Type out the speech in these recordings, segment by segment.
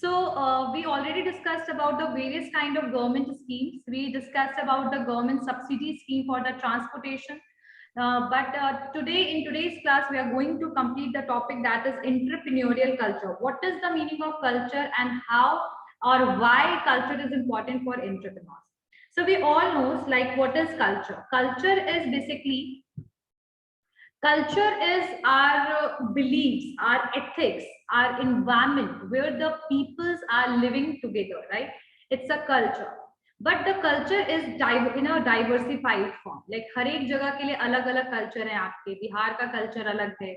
We already discussed about the various kind of government schemes. We discussed about the government subsidy scheme for the transportation. But today, in today's class, we are going to complete the topic that is entrepreneurial culture. What is the meaning of culture and how or why culture is important for entrepreneurs? So we all know like what is culture? Culture is basically culture is our beliefs, our ethics, our environment where the peoples are living together, right? It's a culture. But the culture is in a diversified form. Like हर एक जगह के लिए अलग अलग culture है आपके बिहार का culture अलग है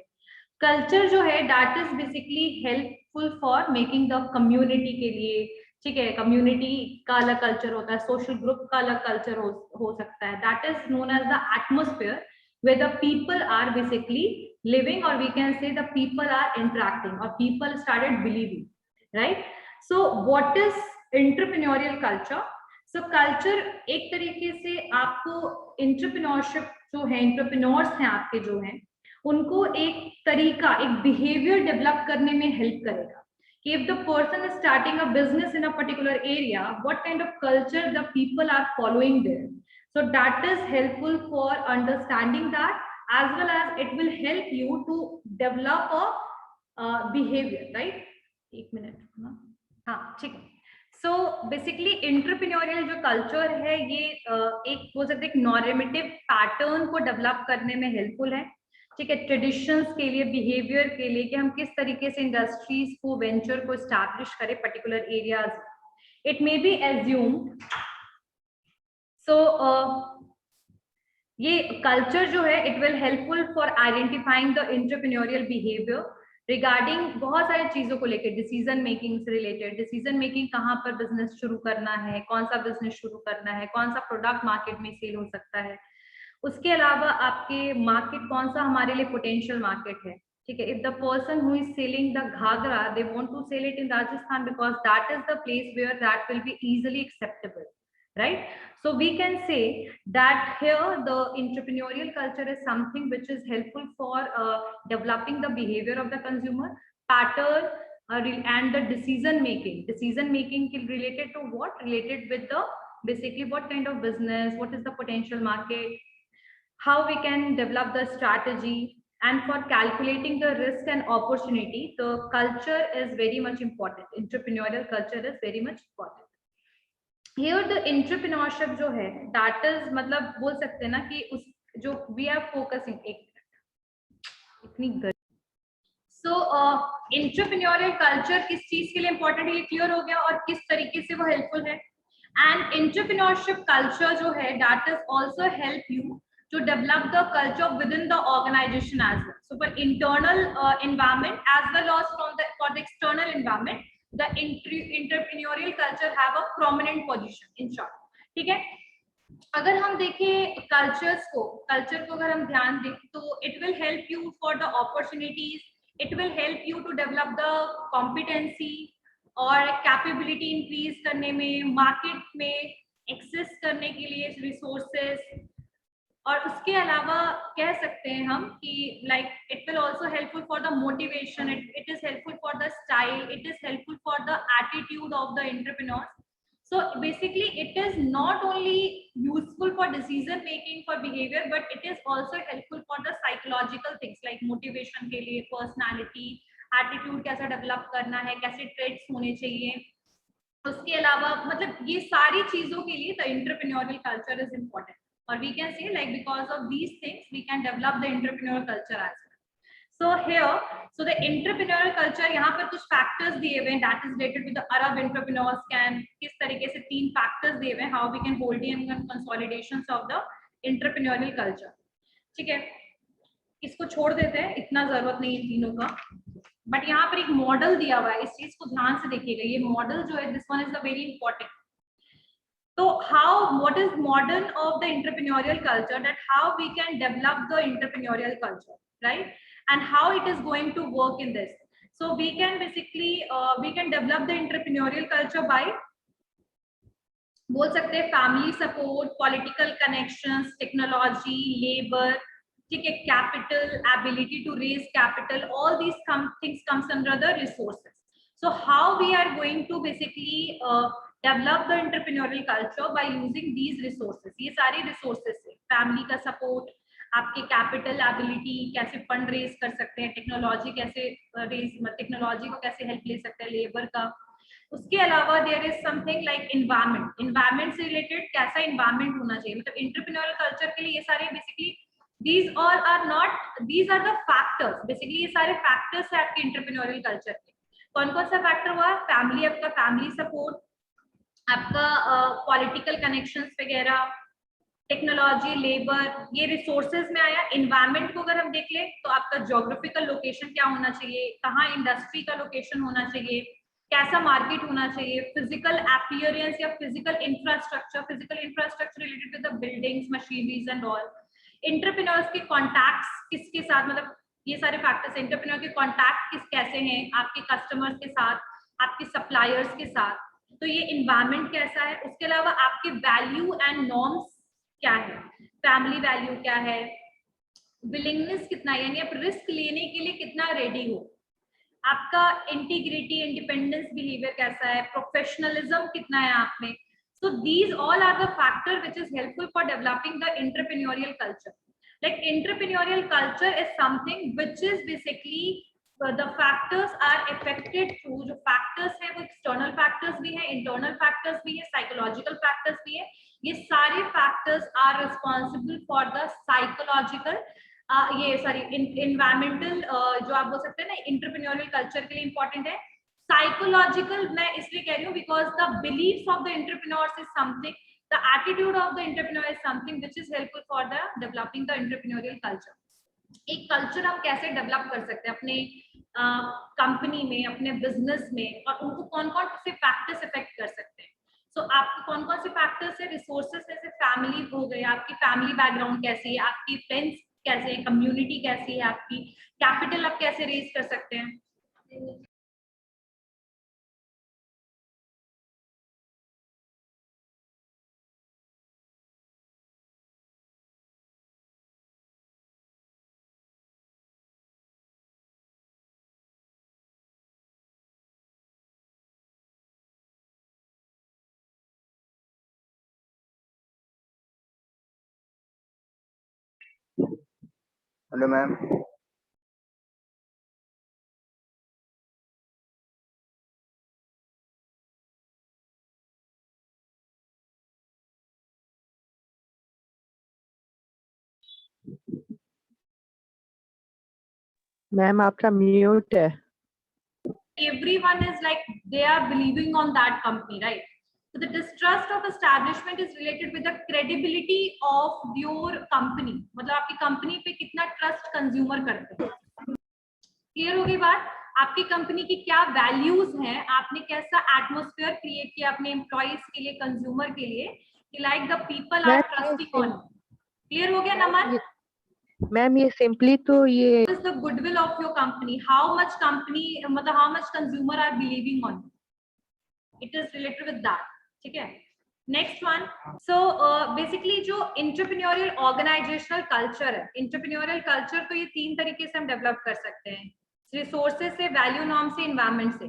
कल्चर जो है that is basically helpful for making the community के लिए ठीक है कम्युनिटी का अलग कल्चर होता है सोशल ग्रुप का अलग कल्चर हो सकता है that is known as the atmosphere where the people are basically living or we can say the people are interacting or people started believing, right? So what is entrepreneurial culture? So culture एक तरीके से आपको entrepreneurship जो है entrepreneurs हैं आपके जो हैं उनको एक तरीका एक behavior develop करने में help करेगा कि if the person is starting a business in a particular area what kind of culture the people are following there. So that is helpful for understanding that as well as it will help you to develop a behavior, right? एक minute ना हाँ ठीक है. So basically entrepreneurial जो culture है ये एक बोल सकते हैं नॉर्मेटिव पैटर्न को डेवलप करने में हेल्पफुल है ठीक है ट्रेडिशंस के लिए बिहेवियर के लिए कि हम किस तरीके से इंडस्ट्रीज को वेंचर को एस्टैब्लिश करें particular areas it may be assumed. So ये कल्चर जो है it will helpful for identifying the entrepreneurial behaviour regarding बहुत सारी चीजों को लेकर डिसीजन मेकिंग से रिलेटेड डिसीजन मेकिंग कहाँ पर बिजनेस शुरू करना है कौन सा बिजनेस शुरू करना है कौन सा प्रोडक्ट मार्केट में सेल हो सकता है उसके अलावा आपके मार्केट कौन सा हमारे लिए पोटेंशियल मार्केट है ठीक है if the person who is selling the ghagra they want to sell it in Rajasthan because that is the place where that will be easily acceptable, right? So we can say that here the entrepreneurial culture is something which is helpful for developing the behavior of the consumer pattern and the decision making related to what related with the basically what kind of business what is the potential market how we can develop the strategy and for calculating the risk and opportunity the culture is very much important entrepreneurial culture is very much important. Here the entrepreneurship जो है that is मतलब बोल सकते हैं ना कि उस जो we are focusing इतनी so entrepreneurial culture किस चीज के लिए important है ये clear हो गया और किस तरीके से वो helpful है and entrepreneurship culture जो है that is also help you to develop the culture within the organization as well. So for internal environment as well as for the external environment the entrepreneurial culture have a prominent position in short. ठीक है अगर हम देखें culture को अगर हम ध्यान दें तो it will help you for the opportunities it will help you to develop the competency और capability increase करने में मार्केट में एक्सेस करने के लिए रिसोर्सेस और उसके अलावा कह सकते हैं हम कि like it will also helpful for the motivation it is helpful for the style it is helpful for the attitude of the entrepreneurs so basically it is not only useful for decision making for behavior but it is also helpful for the psychological things like motivation के लिए personality attitude कैसा develop करना है कैसे traits होने चाहिए उसके अलावा मतलब ये सारी चीजों के लिए the entrepreneurial culture is important or we can say like because of these things we can develop the entrepreneurial culture as well. So here so the entrepreneurial culture यहाँ पर कुछ factors दिए हुए हैं that is related with the Arab entrepreneurs can किस तरीके से 3 factors दिए हुए हैं how we can hold in consolidations of the entrepreneurial culture. ठीक है इसको छोड़ देते हैं इतना जरूरत नहीं है तीनों का बट यहाँ पर एक मॉडल दिया हुआ है इस चीज को ध्यान से देखिएगा ये मॉडल जो है this one is the very important. So what is modern of the entrepreneurial culture that how we can develop the entrepreneurial culture, right? And how it is going to work in this. So we can basically we can develop the entrepreneurial culture by बोल सकते हैं family support, political connections, technology, labor, ठीक है capital, ability to raise capital, all these things comes under the resources. So how we are going to basically develop the entrepreneurial culture by using these resources. ये सारे resources है, family का support, आपके capital ability, कैसे fund raise कर सकते हैं, technology कैसे रेज, टेक्नोलॉजी को कैसे हेल्प ले सकते हैं, लेबर का। उसके अलावा there is something like environment, environment से रिलेटेड कैसा एनवायरनमेंट होना चाहिए, मतलब एंटरप्रेन्योरियल कल्चर के लिए ये सारे basically these all are not, these are the factors, basically ये सारे फैक्टर्स है आपके एंटरप्रेन्योरियल कल्चर के। कौन कौन सा फैक्टर हुआ? फैमिली, आपका फैमिली सपोर्ट, आपका पॉलिटिकल कनेक्शंस वगैरह, टेक्नोलॉजी, लेबर, ये रिसोर्सेज में आया। एनवायरनमेंट को अगर हम देख ले तो आपका ज्योग्राफिकल लोकेशन क्या होना चाहिए, कहाँ इंडस्ट्री का लोकेशन होना चाहिए, कैसा मार्केट होना चाहिए, फिजिकल अपीयरेंस या physical infrastructure related with the buildings, machineries and all. Entrepreneurs के कॉन्टैक्ट्स किसके साथ, मतलब ये सारे फैक्टर्स, एंटरप्रेन्योर के कॉन्टैक्ट कैसे हैं आपके कस्टमर्स के साथ, आपके सप्लायर्स के साथ, तो ये एनवायरनमेंट कैसा है। उसके अलावा आपके वैल्यू एंड नॉर्म्स क्या है, फैमिली वैल्यू क्या है, विलिंगनेस कितना है, यानी आप रिस्क लेने के लिए कितना रेडी हो, आपका इंटीग्रिटी, इंडिपेंडेंस बिहेवियर कैसा है, प्रोफेशनलिज्म कितना है आप में। So these all are the factor which is helpful for developing the entrepreneurial culture. Like entrepreneurial culture is something which is basically the factors are affected through, जो factors है वो external factors भी है, internal factors भी है, psychological factors भी है। ये सारे factors are responsible for the psychological ये सॉरी environmental जो आप बोल सकते हैं ना entrepreneurial culture के लिए important है। साइकोलॉजिकल मैं इसलिए कह रही हूँ because the beliefs of the entrepreneurs is something, the attitude of the entrepreneur is something which is helpful for the developing the entrepreneurial culture. एक कल्चर हम कैसे डेवलप कर सकते हैं अपने कंपनी में, अपने बिजनेस में, और उनको कौन कौन से फैक्टर्स इफेक्ट कर सकते हैं। सो आपके कौन कौन से फैक्टर्स है, रिसोर्सेस जैसे फैमिली हो गए, आपकी फैमिली बैकग्राउंड कैसी है, आपकी फ्रेंड्स कैसे है, कम्युनिटी कैसी है, आपकी कैपिटल आप कैसे रेज कर सकते हैं। Hello ma'am. मैम आपका म्यूट है। Everyone is like they are believing on that company, right? So the distrust of establishment is related with the credibility of your company, मतलब आपकी कंपनी पे कितना ट्रस्ट कंज्यूमर करते हैं। क्लियर हो गई बात? आपकी कंपनी की क्या वैल्यूज हैं, आपने कैसा एटमॉस्फेयर क्रिएट किया अपने एम्प्लॉइज के लिए, कंज्यूमर के लिए, कि like the people are trusting on. Clear हो गया नमन? मैम ये सिंपली तो ये is the goodwill of your company, how much company मतलब how much consumer are believing on, it is related with that, ठीक है। नेक्स्ट वन, सो बेसिकली जो entrepreneurial organisational culture है, एंटरप्रेन्योरियल कल्चर तो ये तीन तरीके से हम डेवलप कर सकते हैं, रिसोर्सेज से, वैल्यू नॉर्म से, एनवायरनमेंट से।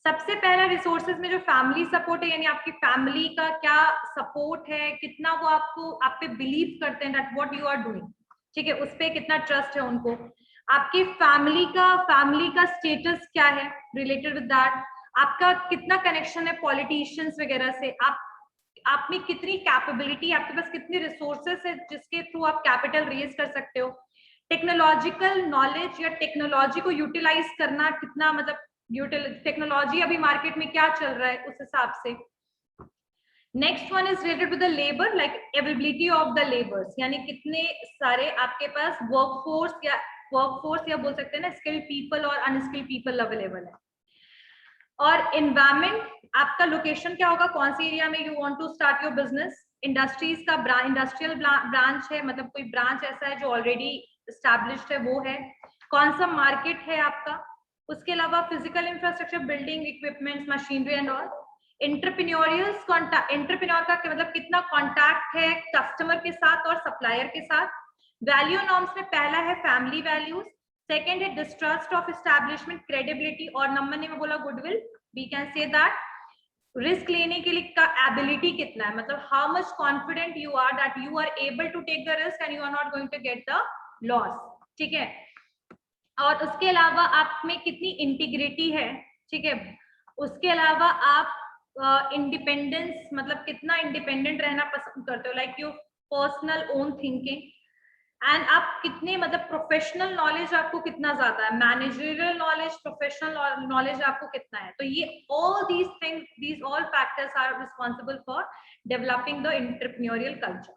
सबसे पहला रिसोर्सेज में जो फैमिली सपोर्ट है, यानी आपकी फैमिली का क्या सपोर्ट है, कितना वो आपको, आप पे बिलीव करते हैं that what you are doing, ठीक है, उस पे कितना ट्रस्ट है उनको। आपकी फैमिली का स्टेटस क्या है रिलेटेड विद दैट, आपका कितना कनेक्शन है पॉलिटिशियंस वगैरह से, आप में कितनी कैपेबिलिटी, आपके पास कितनी रिसोर्सेस है जिसके थ्रू आप कैपिटल रेज कर सकते हो, टेक्नोलॉजिकल नॉलेज या टेक्नोलॉजी को यूटिलाइज करना कितना, मतलब टेक्नोलॉजी अभी मार्केट में क्या चल रहा है उस हिसाब से। Next one is related with the labour, like availability of the labours, यानी कितने सारे आपके पास वर्कफोर्स या बोल सकते हैं ना स्किल्ड पीपल और अनस्किल्ड पीपल अवेलेबल है। और एनवायरनमेंट, आपका लोकेशन क्या होगा, कौन सी एरिया में you want to start your business, industries का इंडस्ट्रियल ब्रांच है, मतलब कोई ब्रांच ऐसा है जो ऑलरेडी एस्टैब्लिश्ड है वो है, कौन सा मार्केट है आपका, उसके अलावा physical infrastructure, building, equipments, machinery and all. Entrepreneur का मतलब कितना कॉन्टैक्ट है कस्टमर के साथ और सप्लायर के साथ। वैल्यू नॉर्म्स में पहला है फैमिली वैल्यूज, सेकेंड है डिस्ट्रस्ट ऑफ एस्टैब्लिशमेंट, क्रेडिबिलिटी, और नंबर ने में बोला goodwill. We can say that risk लेने के लिए का एबिलिटी कितना है, मतलब how much confident you are that you are able to take the risk and you are not going to get the loss. ठीक है. और उसके अलावा आप में कितनी इंटीग्रिटी है. ठीक है. उसके अलावा आप इंडिपेंडेंस, मतलब कितना इंडिपेंडेंट रहना पसंद करते हो, like you personal own thinking, and आप कितने, मतलब प्रोफेशनल नॉलेज आपको कितना ज्यादा है, मैनेजरियल नॉलेज, प्रोफेशनल नॉलेज आपको कितना है. तो ये all these things, these all factors are responsible for developing the entrepreneurial culture.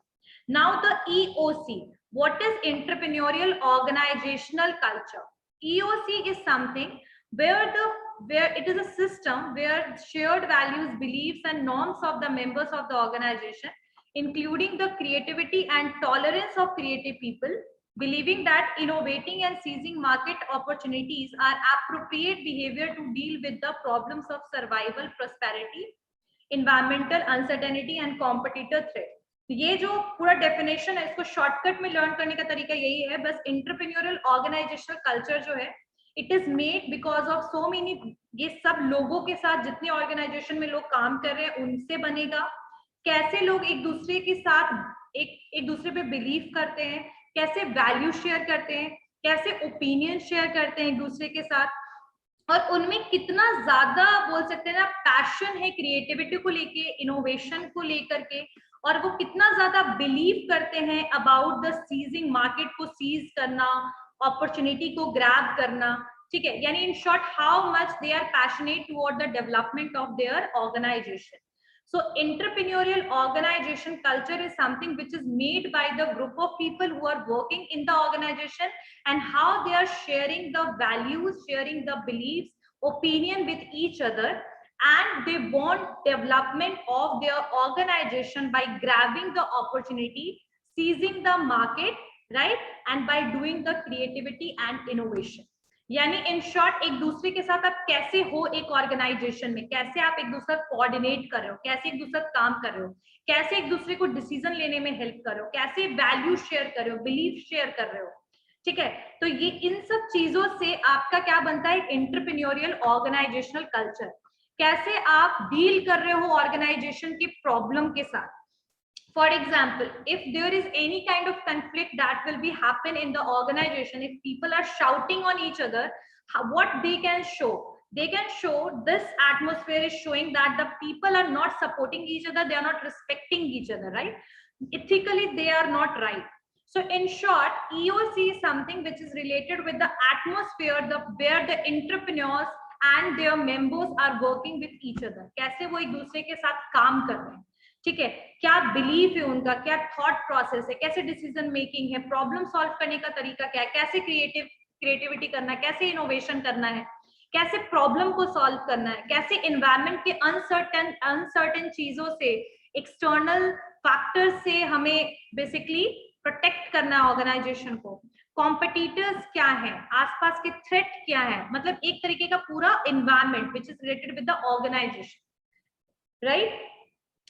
Now the EOC, what is entrepreneurial organizational culture? EOC is something where it is a system where shared values, beliefs and norms of the members of the organization, including the creativity and tolerance of creative people, believing that innovating and seizing market opportunities are appropriate behavior to deal with the problems of survival, prosperity, environmental uncertainty and competitor threat. ये जो पूरा definition है, इसको shortcut में learn करने का तरीका यही है. बस एंटरप्रेन्योरियल ऑर्गेनाइजेशनल कल्चर जो है, it is made because of so many, ये सब लोगों के साथ जितने ऑर्गेनाइजेशन में लोग काम कर रहे हैं उनसे बनेगा. कैसे लोग एक दूसरे के साथ एक दूसरे पे बिलीव करते हैं, कैसे वैल्यू शेयर करते हैं, कैसे ओपिनियन शेयर करते हैं एक दूसरे के साथ, और उनमें कितना ज्यादा बोल सकते हैं ना पैशन है क्रिएटिविटी को लेके, इनोवेशन को लेकर के, और वो कितना ज्यादा बिलीव करते हैं अबाउट द सीजिंग, मार्केट को सीज करना, अपॉर्चुनिटी को ग्रैब करना. ठीक है. यानी in short how much they are passionate toward the development of their organization. So entrepreneurial organization culture is something which is made by the group of people who are working in the organization, and how they are sharing the values, sharing the beliefs, opinion with each other, and they want development of their organization by grabbing the opportunity, seizing the market, right, and by doing the creativity and innovation. यानी in short एक दूसरे के साथ आप कैसे हो एक organisation में, कैसे आप एक दूसरे कोऑर्डिनेट कर रहे हो, कैसे एक दूसरे काम कर रहे हो, कैसे एक दूसरे को डिसीजन लेने में हेल्प कर रहे हो, कैसे वैल्यू शेयर कर रहे हो, बिलीफ शेयर कर रहे हो. ठीक है. तो ये इन सब चीजों से आपका क्या बनता है, एंटरप्रेन्योरियल ऑर्गेनाइजेशनल कल्चर. कैसे आप डील कर रहे हो ऑर्गेनाइजेशन की प्रॉब्लम के साथ. For example, if there is any kind of conflict that will be happen in the organization, if people are shouting on each other, what they can show? They can show this atmosphere is showing that the people are not supporting each other, they are not respecting each other, right? Ethically, they are not right. So in short, EOC is something which is related with the atmosphere, where the entrepreneurs and their members are working with each other. कैसे वो एक दूसरे के साथ काम कर रहे हैं. ठीक है. क्या बिलीफ है उनका, क्या थॉट प्रोसेस है, कैसे डिसीजन मेकिंग है, प्रॉब्लम सॉल्व करने का तरीका क्या है, कैसे क्रिएटिविटी करना है, कैसे इनोवेशन करना है, कैसे प्रॉब्लम को सॉल्व करना है, कैसे एनवायरनमेंट के अनसर्टेन चीजों से, एक्सटर्नल फैक्टर्स से हमें बेसिकली प्रोटेक्ट करना है ऑर्गेनाइजेशन को, कॉम्पिटिटर्स क्या है, आसपास के थ्रेट क्या है, मतलब एक तरीके का पूरा environment which is related with the organisation, right.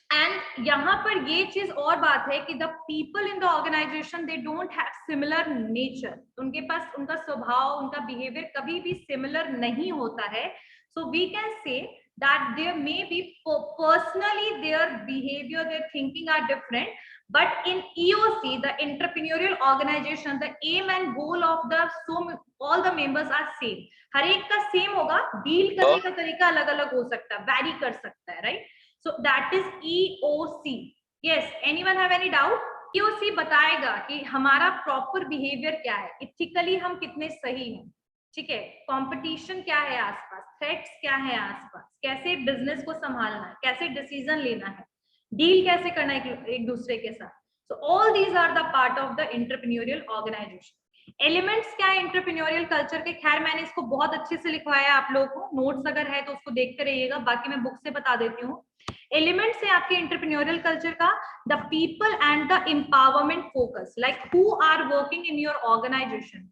And यहाँ पर ये चीज और बात है कि the people in the organisation they don't have similar nature. उनके पास उनका स्वभाव, उनका बिहेवियर कभी भी सिमिलर नहीं होता है. So we can say that there may be personally their behaviour, their thinking are different, but in EOC, the entrepreneurial organization, the aim and goal of all the members are same. हर एक का same होगा, deal करने का तरीका अलग अलग हो सकता है, वैरी कर सकता है, right. So that is EOC. Yes, anyone have any doubt? EOC बताएगा कि हमारा प्रॉपर बिहेवियर क्या है, इथिकली हम कितने सही हैं. ठीक है. कंपटीशन क्या है आसपास, थ्रेट्स क्या है आसपास, कैसे बिजनेस को संभालना है, कैसे डिसीजन लेना है, डील कैसे करना है एक दूसरे के साथ. So all these are the part of the entrepreneurial organization. Elements क्या है एंटरप्रेन्योरियल कल्चर के, खैर मैंने इसको बहुत अच्छे से लिखवाया आप लोगों को, नोट्स अगर है तो उसको देखते रहिएगा, बाकी मैं बुक से बता देती हूँ. एलिमेंट्स है आपके एंटरप्रेन्योरियल कल्चर का, the people and the empowerment focus, like who are working in your organisation.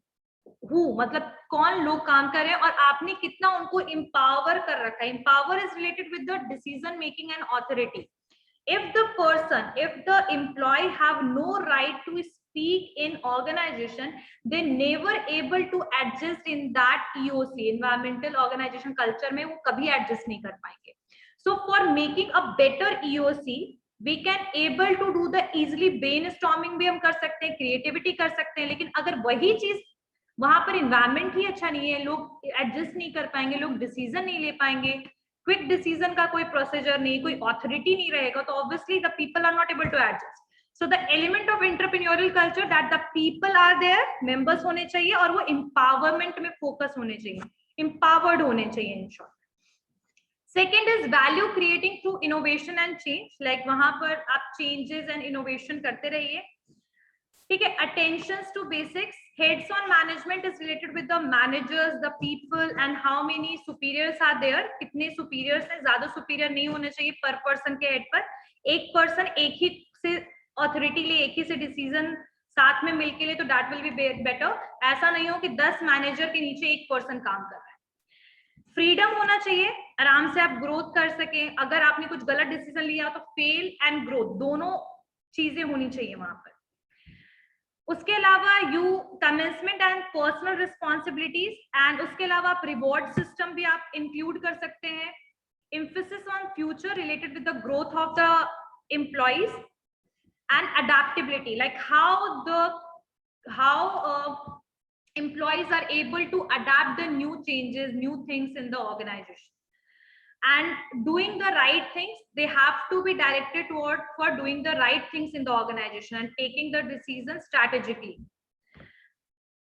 Who मतलब कौन लोग काम कर रहे हैं और आपने कितना उनको एम्पावर कर रखा है. Empower is related with the decision making and authority. If the employee have no right to speak in organization, they never able to adjust in that EOC, environmental organization culture में वो कभी adjust नहीं कर पाएंगे. So for making a better EOC, we can able to do the easily brainstorming भी हम कर सकते हैं, creativity कर सकते हैं, लेकिन अगर वही चीज वहां पर environment ही अच्छा नहीं है, लोग adjust नहीं कर पाएंगे, लोग decision नहीं ले पाएंगे, क्विक डिसीजन का कोई प्रोसीजर नहीं, कोई ऑथोरिटी नहीं रहेगा, तो obviously the people are not able to adjust. So the element of entrepreneurial culture that the people are there, members होने चाहिए और वो एम्पावरमेंट में फोकस होने चाहिए, एम्पावर्ड होने चाहिए in short. Second is value creating through innovation and change, like वहां पर आप चेंजेस एंड इनोवेशन करते रहिए. ठीक है. Attention to basics, heads on management is related with the managers, the people and how many superiors are there. कितने superiors हैं, ज्यादा superior नहीं होने चाहिए per person के head पर. एक person एक ही से authority ले, एक ही से decision साथ में मिलके ले, तो that will be better. ऐसा नहीं हो कि 10 manager के नीचे एक person काम कर रहा है. फ्रीडम होना चाहिए, आराम से आप ग्रोथ कर सके. अगर आपने कुछ गलत डिसीजन लिया तो फेल एंड ग्रोथ दोनों चीजें होनी चाहिए वहां पर. उसके अलावा you commencement and personal responsibilities, and उसके अलावा आप रिवॉर्ड सिस्टम भी आप इंक्लूड कर सकते हैं. Emphasis on future related with the growth of the employees and adaptability, like how employees are able to adapt the new changes, new things in the organization. And doing the right things, they have to be directed toward for doing the right things in the organization and taking the decisions strategically.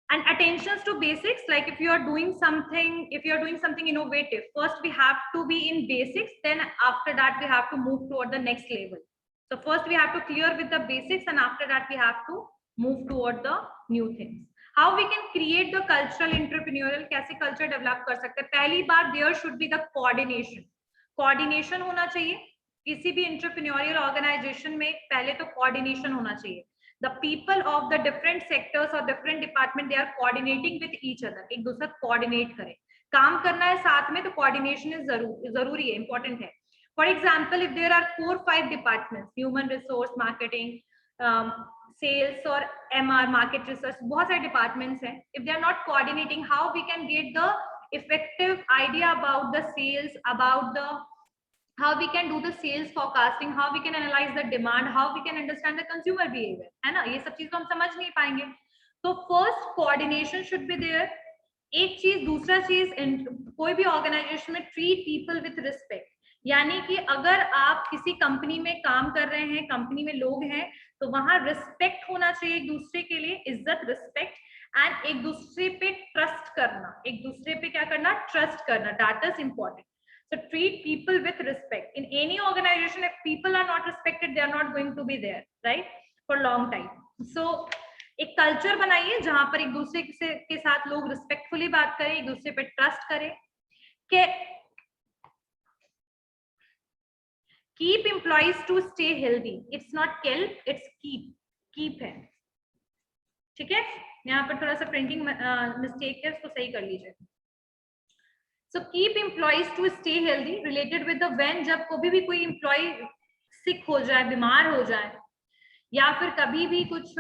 And attentions to basics, like if you are doing something innovative, first we have to be in basics, then after that we have to move toward the next level. So first we have to clear with the basics, and after that we have to move toward the new things. How we can create the cultural entrepreneurial, कैसे culture develop कर सकते हैं. पहली बात, there should be the coordination होना चाहिए. किसी भी entrepreneurial organization में पहले तो coordination होना चाहिए. The people of the different sectors or different department, they are coordinating with each other. एक दूसरे coordinate करें. काम करना है साथ में, तो coordination is जरूरी है, important है. For example, if there are 4-5 departments, human resource, marketing, sales और MR, market research, बहुत सारे departments हैं. If they are not coordinating, how we can get the effective idea about the sales, about the how we can do the sales forecasting, how we can analyze the demand, how we can understand the consumer behavior, है ना. ये सब चीज तो हम समझ नहीं पाएंगे. तो first coordination should be there. एक चीज, दूसरा चीज, कोई भी ऑर्गेनाइजेशन में treat people with respect. यानी कि अगर आप किसी कंपनी में काम कर रहे हैं, कंपनी में लोग हैं, तो वहां रिस्पेक्ट होना चाहिए एक दूसरे के लिए, इज्जत, रिस्पेक्ट, एंड एक दूसरे पे ट्रस्ट करना. एक दूसरे पे क्या करना, ट्रस्ट करना. That is important. So treat people with respect. In any organization, if people are not respected, they are not going to be there, right, for long time. So एक कल्चर बनाइए जहां पर एक दूसरे के साथ लोग रिस्पेक्टफुली बात करें, एक दूसरे पे ट्रस्ट करें. के keep employees to stay healthy. It's not kelp, it's keep है. ठीक है. यहाँ पर थोड़ा सा प्रिंटिंग मिस्टेक है, उसको सही कर लीजिए. So keep employees to stay healthy related with the when, जब कभी भी कोई एम्प्लॉय सिक हो जाए, बीमार हो जाए, या फिर कभी भी कुछ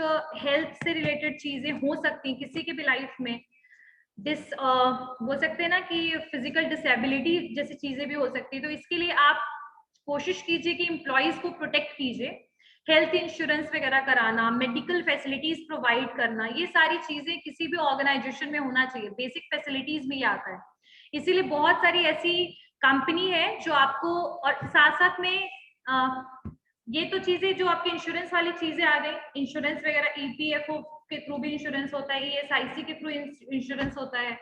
हेल्थ से रिलेटेड चीजें हो सकती हैं किसी के भी लाइफ में. बोल सकते हैं ना कि फिजिकल डिसेबिलिटी जैसी चीजें भी हो सकती है. तो इसके लिए आप कोशिश कीजिए कि एम्प्लॉइज को प्रोटेक्ट कीजिए. हेल्थ इंश्योरेंस वगैरह कराना, मेडिकल फैसिलिटीज प्रोवाइड करना, ये सारी चीजें किसी भी ऑर्गेनाइजेशन में होना चाहिए. बेसिक फैसिलिटीज में ही आता है. इसीलिए बहुत सारी ऐसी कंपनी है जो आपको, और साथ साथ में ये तो चीजें जो आपके इंश्योरेंस वाली चीजें आ गई, इंश्योरेंस वगैरह, EPFO के थ्रू भी इंश्योरेंस होता है, ESIC के थ्रू इंश्योरेंस होता है.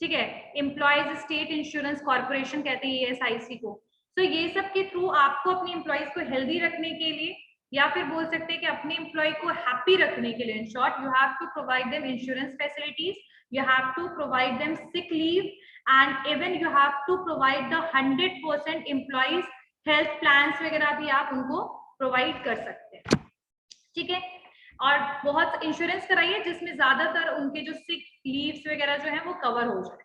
ठीक है. एम्प्लॉयज स्टेट इंश्योरेंस कॉर्पोरेशन कहते हैं ESIC को. तो ये सब के थ्रू आपको अपने एम्प्लॉइज को हेल्दी रखने के लिए, या फिर बोल सकते हैं कि अपने एम्प्लॉय को हैप्पी रखने के लिए, in short, you have to provide them insurance facilities, you have to provide them sick leave, and even you have to provide the 100% employees health plans वगैरह भी आप उनको प्रोवाइड कर सकते हैं. ठीक है. और बहुत इंश्योरेंस कराइए जिसमें ज्यादातर उनके जो सिक लीव्स वगैरह जो है वो कवर हो जाए.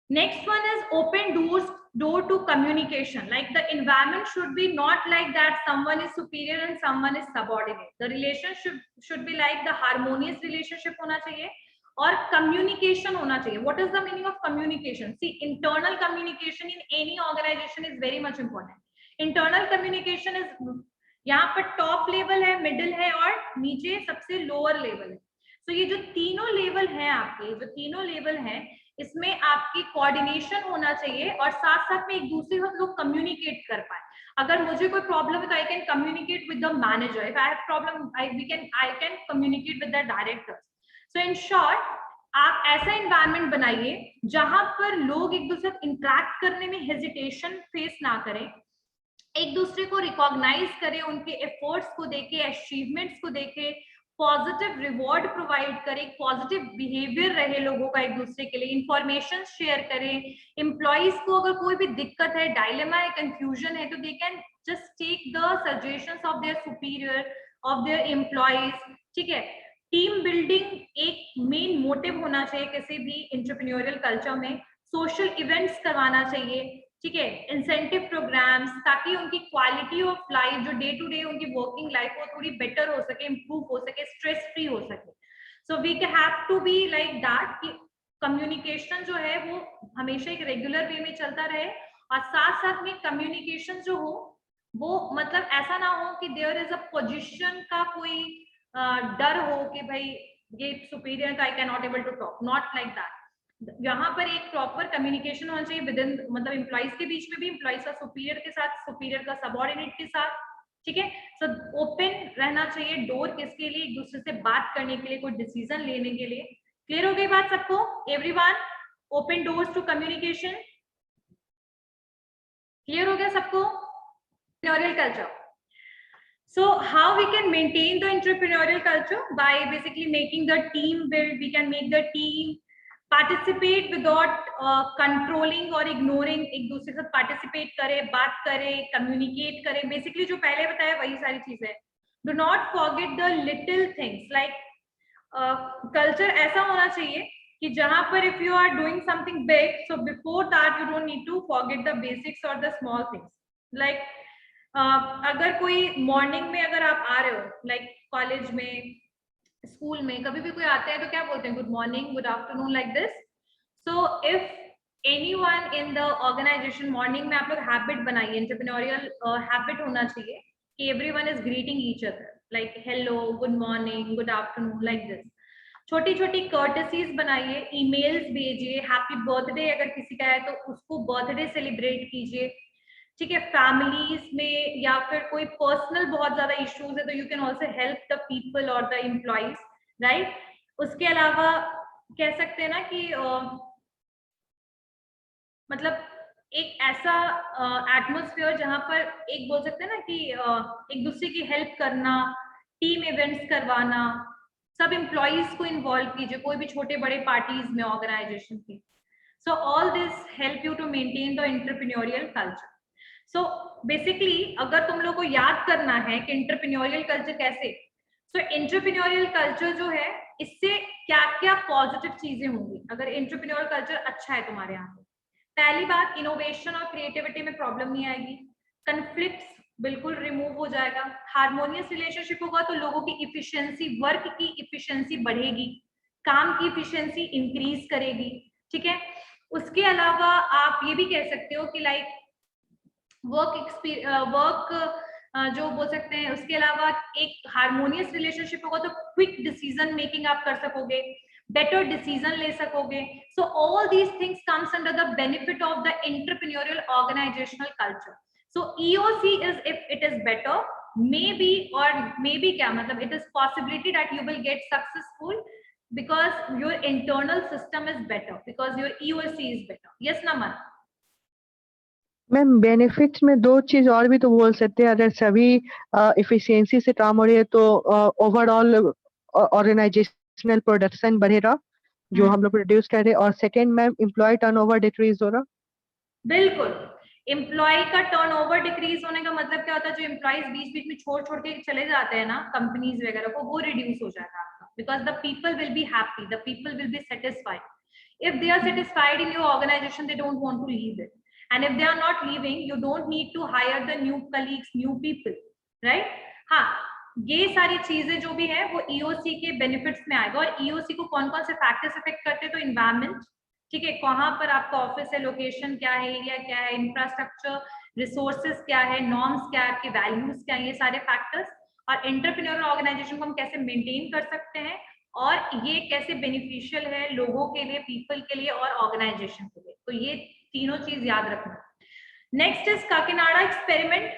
Next one is open doors door to communication. Like the environment should be not like that someone is superior and someone is subordinate. The relationship should be like the harmonious relationship होना चाहिए और communication होना चाहिए. What is the meaning of communication? See, internal communication in any organization is very much important. Internal communication is यहाँ पर top level है, middle है और नीचे सबसे लोअर लेवल है. तो ये जो तीनों लेवल हैं आपके, जो तीनों लेवल हैं, इसमें आपकी कोऑर्डिनेशन होना चाहिए और साथ साथ में एक दूसरे से लोग कम्युनिकेट कर पाए. अगर मुझे कोई प्रॉब्लम है तो I can communicate with the manager. If I have problem I can communicate with the director. So in short, आप ऐसा एनवायरनमेंट बनाइए जहां पर लोग एक दूसरे से इंटरेक्ट करने में हेजिटेशन फेस ना करें, एक दूसरे को रिकॉग्नाइज करें, उनके एफर्ट्स को देखे, अचीवमेंट्स को देखे, पॉजिटिव रिवॉर्ड प्रोवाइड करें, पॉजिटिव बिहेवियर रहे लोगों का एक दूसरे के लिए, इंफॉर्मेशन शेयर करें. एम्प्लॉइज को अगर कोई भी दिक्कत है, डायलेमा है, कंफ्यूजन है, तो they can just take the suggestions of their superior, of their employees. ठीक है. टीम बिल्डिंग एक मेन मोटिव होना चाहिए किसी भी एंटरप्रेन्योरियल कल्चर में. सोशल इवेंट्स करवाना चाहिए. ठीक है. इंसेंटिव प्रोग्राम्स, ताकि उनकी क्वालिटी ऑफ लाइफ, जो डे टू डे उनकी वर्किंग लाइफ वो थोड़ी बेटर हो सके, इंप्रूव हो सके, स्ट्रेस फ्री हो सके. So we have to be like that कि कम्युनिकेशन जो है वो हमेशा एक रेगुलर वे में चलता रहे और साथ साथ में कम्युनिकेशन जो हो वो मतलब ऐसा ना हो कि देयर इज अ पोजीशन का कोई डर हो कि भाई ये सुपीरियर तो I can not able to talk. Not like that. यहाँ पर एक प्रॉपर कम्युनिकेशन होना चाहिए विद इन, मतलब एम्प्लॉइज के बीच में भी, एम्प्लॉइज का सुपीरियर के साथ, सुपीरियर का सबऑर्डिनेट के साथ. ठीक है. सो ओपन रहना चाहिए डोर किसके लिए, एक दूसरे से बात करने के लिए, कोई डिसीजन लेने के लिए. क्लियर हो गई बात सबको? Everyone, open doors to communication. Clear हो गया सबको? Entrepreneurial culture. So how we can maintain the entrepreneurial culture? By basically making the team build. We can make the team participate without controlling or ignoring. एक दूसरे के साथ participate करे, बात करे, communicate करे. Basically जो पहले बताया वही सारी चीजें. Do not forget the little things. Like culture ऐसा होना चाहिए कि जहां पर if you are doing something big, so before that you don't need to forget the basics or the small things. Like अगर कोई मॉर्निंग में अगर आप आ रहे हो, लाइक कॉलेज में, स्कूल में, कभी भी कोई आता है तो क्या बोलते हैं? Good morning, good afternoon, like this. So if anyone in the organisation, morning में आप लोग हैबिट बनाइए, एंटरप्रेन्योरियल हैबिट होना चाहिए कि everyone is greeting each other, like hello, good morning, good afternoon, like this. छोटी छोटी कर्टसीज बनाइए, ईमेल्स भेजिए, हैप्पी बर्थडे अगर किसी का है तो उसको बर्थडे सेलिब्रेट कीजिए. ठीक है. फैमिलीज में या फिर कोई पर्सनल बहुत ज्यादा इश्यूज है तो you can also help the people और द एम्प्लॉइज, राइट. उसके अलावा कह सकते हैं ना कि मतलब एक ऐसा एटमोस्फियर जहां पर एक बोल सकते हैं ना कि एक दूसरे की हेल्प करना, टीम इवेंट्स करवाना, सब एम्प्लॉइज को इन्वॉल्व कीजिए कोई भी छोटे बड़े पार्टीज में ऑर्गेनाइजेशन की. So all this help you to maintain the entrepreneurial culture. So basically अगर तुम लोग को याद करना है कि एंटरप्रेन्योरियल कल्चर कैसे, सो एंटरप्रेन्योरियल कल्चर जो है इससे क्या क्या पॉजिटिव चीजें होंगी अगर एंटरप्रेन्योरियल कल्चर अच्छा है तुम्हारे यहाँ पे. पहली बात, इनोवेशन और क्रिएटिविटी में प्रॉब्लम नहीं आएगी. कन्फ्लिक्ट्स बिल्कुल रिमूव हो जाएगा. हार्मोनियस रिलेशनशिप होगा तो लोगों की इफिशियंसी, वर्क की इफिशियंसी बढ़ेगी, काम की इफिशियंसी इंक्रीज करेगी. ठीक है. उसके अलावा आप ये भी कह सकते हो कि लाइक वर्क जो बोल सकते हैं, उसके अलावा एक हार्मोनियस रिलेशनशिप होगा तो क्विक डिसीजन मेकिंग आप कर सकोगे, बेटर डिसीजन ले सकोगे. So all these things comes under the benefit of the entrepreneurial organisational culture. So EOC is if it is better, maybe क्या मतलब, it is possibility that you will get successful because your internal system is better, because your EOC is better. Yes, Naman? Ma'am benefits में दो चीज और भी तो बोल सकते हैं. अगर सभी इफिशियंसी से काम हो रही है तो ओवरऑल ऑर्गेनाइजेशनल प्रोडक्शन बढ़ेगा जो हम लोग प्रोड्यूस कर रहे हैं. और second ma'am, employ turnover decrease हो रहा. बिल्कुल. एम्प्लॉय का टर्नओवर डिक्रीज होने का मतलब क्या होता है? जो एम्प्लॉइज बीच बीच में छोड़ छोड़ के चले जाते हैं ना कंपनीज वगैरह को, वो रिड्यूस हो जाएगा आपका. Because the people will be happy, the people will be satisfied. If they are satisfied in your organisation, they don't want to leave it. and if they are not leaving, you don't need to hire the new colleagues, new people, right? हाँ, ये सारी चीजें जो भी है वो EOC के benefits में आएगा। और EOC को कौन कौन से फैक्टर्स अफेक्ट करते हैं? तो इन्वायरमेंट, ठीक है, कहाँ पर आपका ऑफिस है, लोकेशन क्या है, एरिया क्या है, इंफ्रास्ट्रक्चर, रिसोर्सेज क्या है, नॉर्म्स क्या है, आपके वैल्यूज क्या है, ये सारे फैक्टर्स। और एंटरप्रेन्योरल ऑर्गेनाइजेशन को हम कैसे मेंटेन कर सकते हैं और ये कैसे बेनिफिशियल है लोगों के लिए, पीपल के लिए और ऑर्गेनाइजेशन के लिए। तो ये तीनों चीज याद रखना। Next is Kakinada experiment.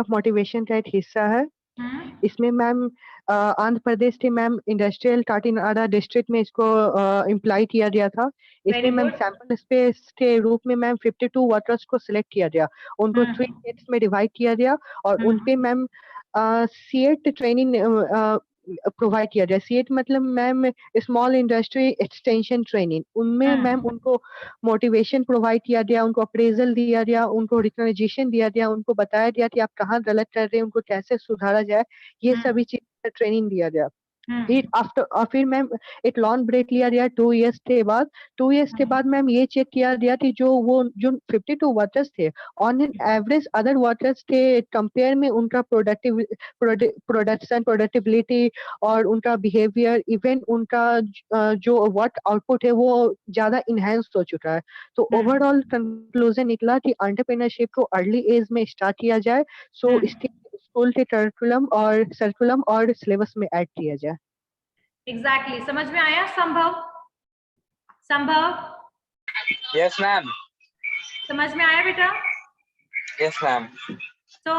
Motivation का एक हिस्सा है। इसमें मैम आंध्र प्रदेश के मैम इंडस्ट्रियल काकीनाडा डिस्ट्रिक्ट में इसको इम्प्लाई किया गया था। इसमें मैम सैंपल स्पेस के रूप में मैम 52 वर्कर्स को सिलेक्ट किया गया, उनको 3 सेट्स में डिवाइड किया गया और उनपे मैम C8 ट्रेनिंग प्रोवाइड किया जाए। C8 मतलब ma'am small industry extension training, उनमें मैम उनको मोटिवेशन प्रोवाइड किया गया, उनको अप्रेजल दिया गया, उनको रिकग्निशन दिया गया, उनको बताया गया कि आप कहाँ गलत कर रहे हैं, उनको कैसे सुधारा जाए, ये सभी चीज ट्रेनिंग दिया गया। फिर मैम एक लॉन्ग ब्रेक लिया गया 2 इयर्स के बाद। 2 इयर्स के बाद मैम ये चेक किया गया कि जो 52 वर्कर्स थे, on an average other workers के कंपेयर में उनका प्रोडक्टिबिलिटी और उनका बिहेवियर, इवन उनका जो वर्क आउटपुट है वो ज्यादा इनहेंस हो चुका है। तो ओवरऑल कंक्लूजन निकला कि एंटरप्रेन्योरशिप को अर्ली एज में स्टार्ट किया जाए, सो इसके स्कूल के करिकुलम और सिलेबस में ऐड किया जाए। एग्जैक्टली समझ में आया? संभव यस मैम। समझ में आया बेटा? Yes ma'am. So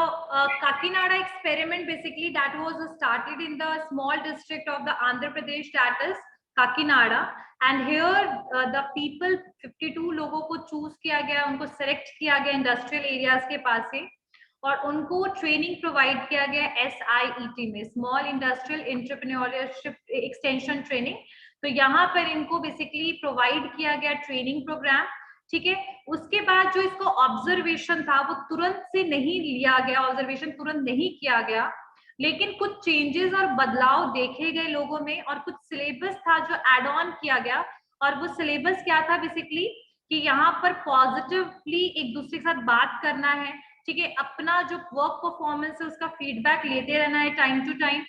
Kakinada experiment, basically that was started in the small district of the Andhra Pradesh, that is Kakinada, and here the people 52 लोगों को चूज किया गया, उनको सेलेक्ट किया गया इंडस्ट्रियल एरियाज के पास से और उनको ट्रेनिंग प्रोवाइड किया गया SIET में, small industrial entrepreneurship extension training. तो यहाँ पर इनको बेसिकली प्रोवाइड किया गया ट्रेनिंग प्रोग्राम, ठीक है। उसके बाद जो इसको ऑब्जर्वेशन था वो तुरंत से नहीं लिया गया, ऑब्जर्वेशन तुरंत नहीं किया गया, लेकिन कुछ चेंजेस और बदलाव देखे गए लोगों में और कुछ सिलेबस था जो एड ऑन किया गया। और वो सिलेबस क्या था बेसिकली कि यहाँ पर पॉजिटिवली एक दूसरे के साथ बात करना है, ठीक है, अपना जो वर्क परफॉर्मेंस है उसका फीडबैक लेते रहना है टाइम टू टाइम।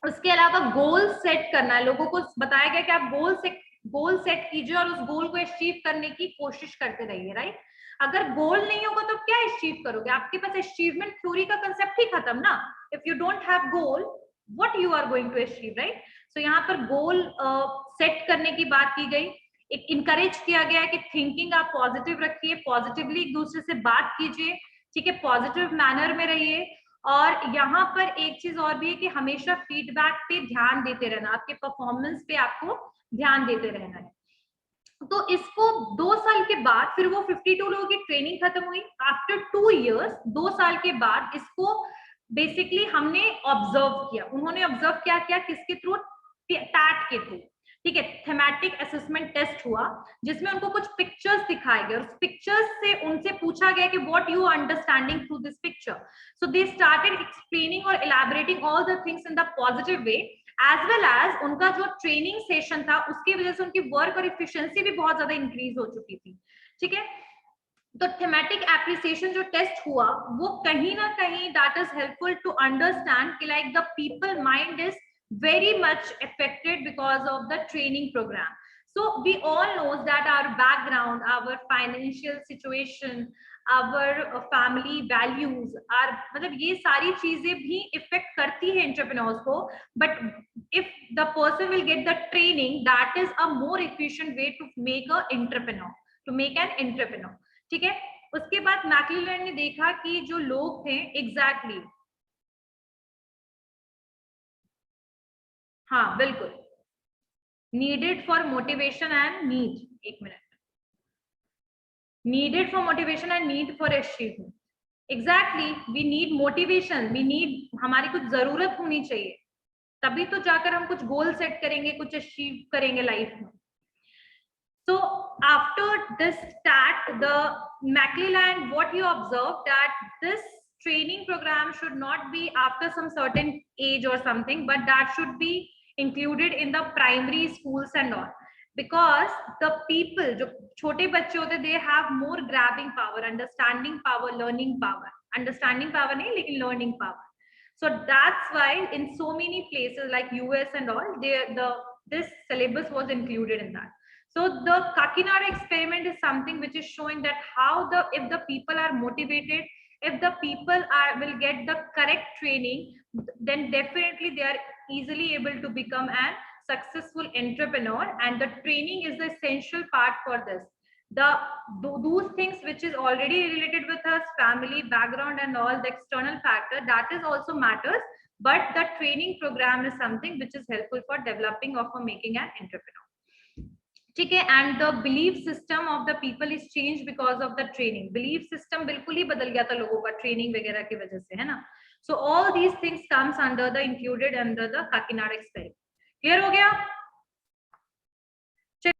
उसके अलावा गोल सेट करना है, लोगों को बताया गया कि आप गोल सेट कीजिए और उस गोल को अचीव करने की कोशिश करते रहिए, राइट। अगर गोल नहीं होगा तो क्या अचीव करोगे? आपके पास अचीवमेंट थ्योरी का कंसेप्ट ही खत्म ना। If you don't have goal, what you are going to achieve, right. So यहाँ पर गोल सेट करने की बात की गई। एक इनकरेज किया गया कि थिंकिंग आप पॉजिटिव रखिए, पॉजिटिवली एक दूसरे से बात कीजिए, ठीक है, पॉजिटिव मैनर में रहिए। और यहाँ पर एक चीज और भी है कि हमेशा फीडबैक पे ध्यान देते रहना, आपके परफॉर्मेंस पे आपको ध्यान देते रहना है। तो इसको 2 साल के बाद फिर वो 52 लोगों की ट्रेनिंग खत्म हुई। आफ्टर 2 इयर्स, 2 साल के बाद इसको बेसिकली हमने ऑब्जर्व किया। उन्होंने ऑब्जर्व क्या किया? किसके थ्रू? टैट के थ्रू, ठीक है। थेमेटिक असेसमेंट टेस्ट हुआ जिसमें उनको कुछ पिक्चर्स दिखाए गए और उस पिक्चर्स से उनसे पूछा गया कि what you understanding through this picture. So they started explaining और elaborating all the things in the positive way, as well as उनका जो ट्रेनिंग सेशन था उसकी वजह से उनकी वर्क और इफिशिएंसी भी बहुत ज्यादा इंक्रीज हो चुकी थी, ठीक है। तो थेमेटिक एप्रिसिएशन जो टेस्ट हुआ वो कहीं ना कहीं that is helpful to understand कि like the people mind is very much affected because of the training program. So we all knows that our background, our financial situation, our family values, our मतलब ये सारी चीजें भी effect करती है entrepreneurs को। But if the person will get the training, that is a more efficient way to make a entrepreneur, to make an entrepreneur, ठीक है। उसके बाद मैक्लेलैंड ने देखा कि जो लोग थे एग्जैक्टली हाँ बिल्कुल, needed for motivation and need, एक minute, needed for motivation and need for achievement. Exactly, we need motivation, we need, हमारी कुछ जरूरत होनी चाहिए, तभी तो जाकर हम कुछ गोल सेट करेंगे, कुछ अचीव करेंगे लाइफ में। So after this stat, the McClelland, what you observed that this training program should not be after some certain age or something, but that should be included in the primary schools and all. because the people जो छोटे बच्चे होते they have more grabbing power, understanding power, learning power. Understanding power नहीं लेकिन learning power. So that's why in so many places like US and all, this syllabus was included in that. So the Kakinada experiment is something which is showing that how if the people are motivated, if the people will get the correct training, then definitely they are easily able to become an successful entrepreneur, and the training is the essential part for this. Those things which is already related with us, family background and all the external factor, that is also matters, but the training program is something which is helpful for developing or for making an entrepreneur. ठीक है, and the belief system of the people is changed because of the training. Belief system बिल्कुल ही बदल गया था लोगों का training वगैरह की वजह से, है ना. So all these things comes under the included under the Kakinada experiment. Clear हो गया?